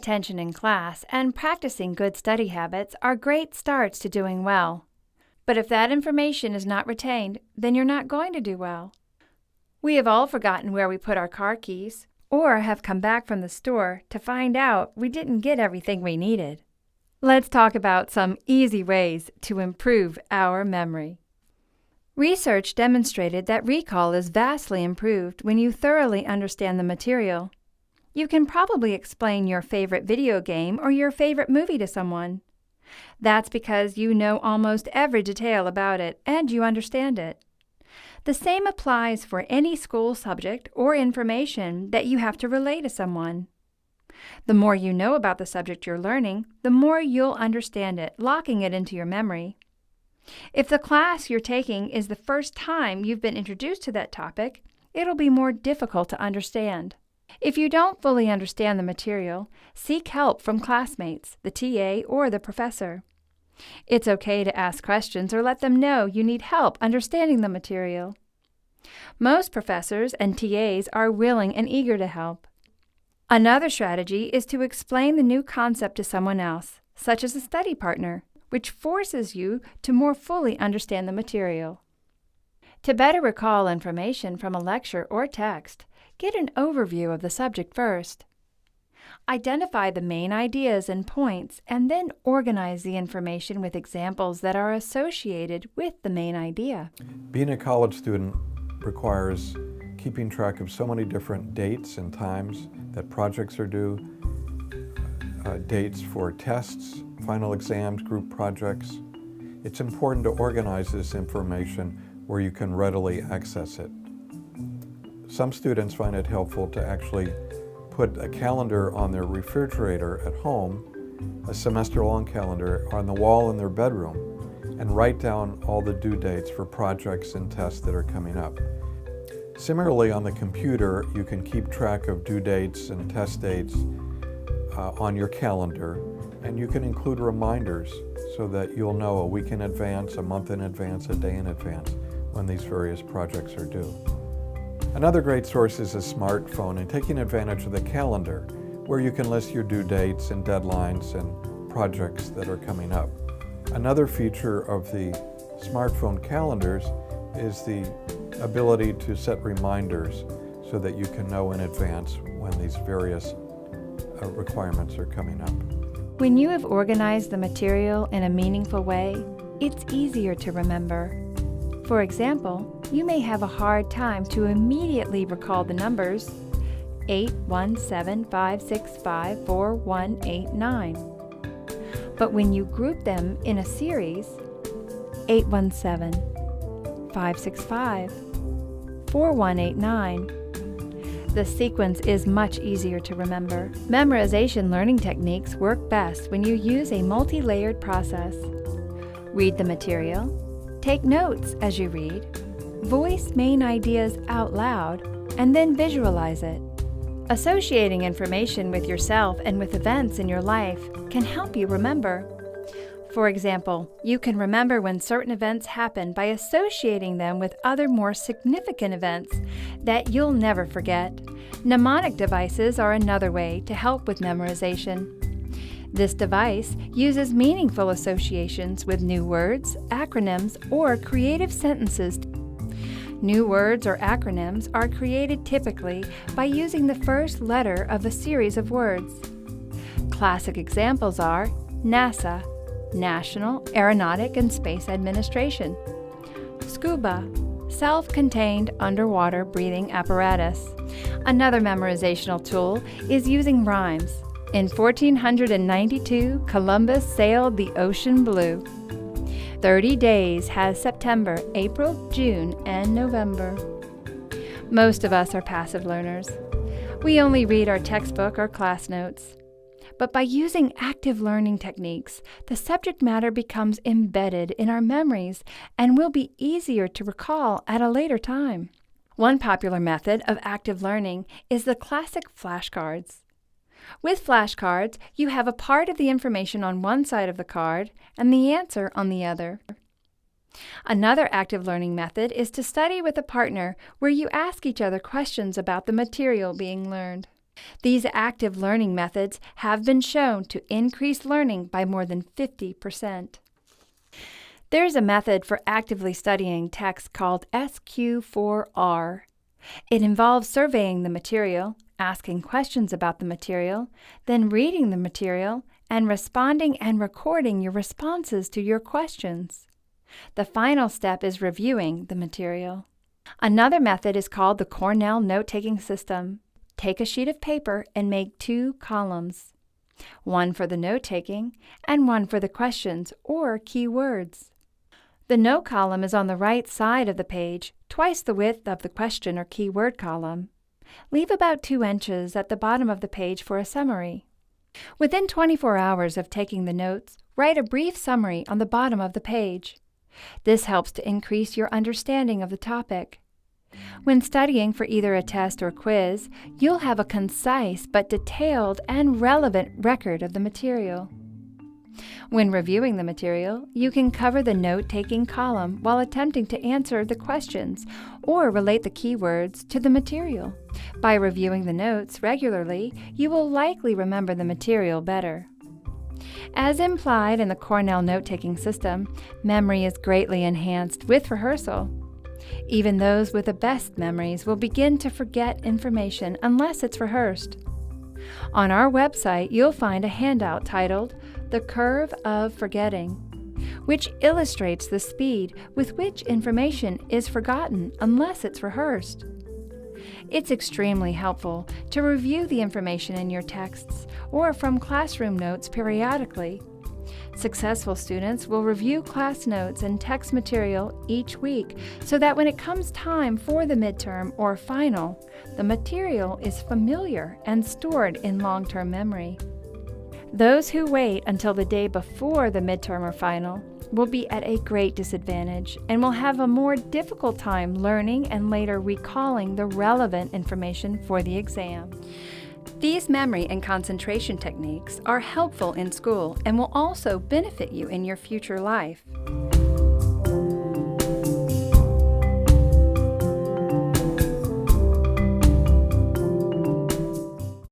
attention in class and practicing good study habits are great starts to doing well. But if that information is not retained, then you're not going to do well. We have all forgotten where we put our car keys, or have come back from the store to find out we didn't get everything we needed. Let's talk about some easy ways to improve our memory. Research demonstrated that recall is vastly improved when you thoroughly understand the material. You can probably explain your favorite video game or your favorite movie to someone. That's because you know almost every detail about it and you understand it. The same applies for any school subject or information that you have to relay to someone. The more you know about the subject you're learning, the more you'll understand it, locking it into your memory. If the class you're taking is the first time you've been introduced to that topic, it'll be more difficult to understand. If you don't fully understand the material, seek help from classmates, the TA, or the professor. It's okay to ask questions or let them know you need help understanding the material. Most professors and TAs are willing and eager to help. Another strategy is to explain the new concept to someone else, such as a study partner, which forces you to more fully understand the material. To better recall information from a lecture or text, get an overview of the subject first. Identify the main ideas and points, and then organize the information with examples that are associated with the main idea. Being a college student requires keeping track of so many different dates and times that projects are due, dates for tests, final exams, group projects. It's important to organize this information where you can readily access it. Some students find it helpful to actually put a calendar on their refrigerator at home, a semester-long calendar on the wall in their bedroom, and write down all the due dates for projects and tests that are coming up. Similarly, on the computer, you can keep track of due dates and test dates on your calendar, and you can include reminders so that you'll know a week in advance, a month in advance, a day in advance when these various projects are due. Another great source is a smartphone and taking advantage of the calendar, where you can list your due dates and deadlines and projects that are coming up. Another feature of the smartphone calendars is the ability to set reminders so that you can know in advance when these various requirements are coming up. When you have organized the material in a meaningful way, it's easier to remember. For example, you may have a hard time to immediately recall the numbers 817-565-4189. But when you group them in a series, 817-565-4189, the sequence is much easier to remember. Memorization learning techniques work best when you use a multi-layered process. Read the material, take notes as you read, voice main ideas out loud, and then visualize it. Associating information with yourself and with events in your life can help you remember. For example, you can remember when certain events happen by associating them with other more significant events that you'll never forget. Mnemonic devices are another way to help with memorization. This device uses meaningful associations with new words, acronyms, or creative sentences. New words or acronyms are created typically by using the first letter of a series of words. Classic examples are NASA, National Aeronautic and Space Administration; scuba, self-contained underwater breathing apparatus. Another memorizational tool is using rhymes. In 1492, Columbus sailed the ocean blue. 30 days has September, April, June, and November. Most of us are passive learners. We only read our textbook or class notes. But by using active learning techniques, the subject matter becomes embedded in our memories and will be easier to recall at a later time. One popular method of active learning is the classic flashcards. With flashcards, you have a part of the information on one side of the card and the answer on the other. Another active learning method is to study with a partner where you ask each other questions about the material being learned. These active learning methods have been shown to increase learning by more than 50%. There's a method for actively studying text called SQ4R. It involves surveying the material, asking questions about the material, then reading the material, and responding and recording your responses to your questions. The final step is reviewing the material. Another method is called the Cornell note-taking system. Take a sheet of paper and make 2 columns, one for the note-taking and one for the questions or key words. The note column is on the right side of the page, twice the width of the question or key word column. Leave about 2 inches at the bottom of the page for a summary. Within 24 hours of taking the notes, write a brief summary on the bottom of the page. This helps to increase your understanding of the topic. When studying for either a test or quiz, you'll have a concise but detailed and relevant record of the material. When reviewing the material, you can cover the note-taking column while attempting to answer the questions or relate the keywords to the material. By reviewing the notes regularly, you will likely remember the material better. As implied in the Cornell note-taking system, memory is greatly enhanced with rehearsal. Even those with the best memories will begin to forget information unless it's rehearsed. On our website, you'll find a handout titled "The Curve of Forgetting," which illustrates the speed with which information is forgotten unless it's rehearsed. It's extremely helpful to review the information in your texts or from classroom notes periodically. Successful students will review class notes and text material each week so that when it comes time for the midterm or final, the material is familiar and stored in long-term memory. Those who wait until the day before the midterm or final will be at a great disadvantage and will have a more difficult time learning and later recalling the relevant information for the exam. These memory and concentration techniques are helpful in school and will also benefit you in your future life.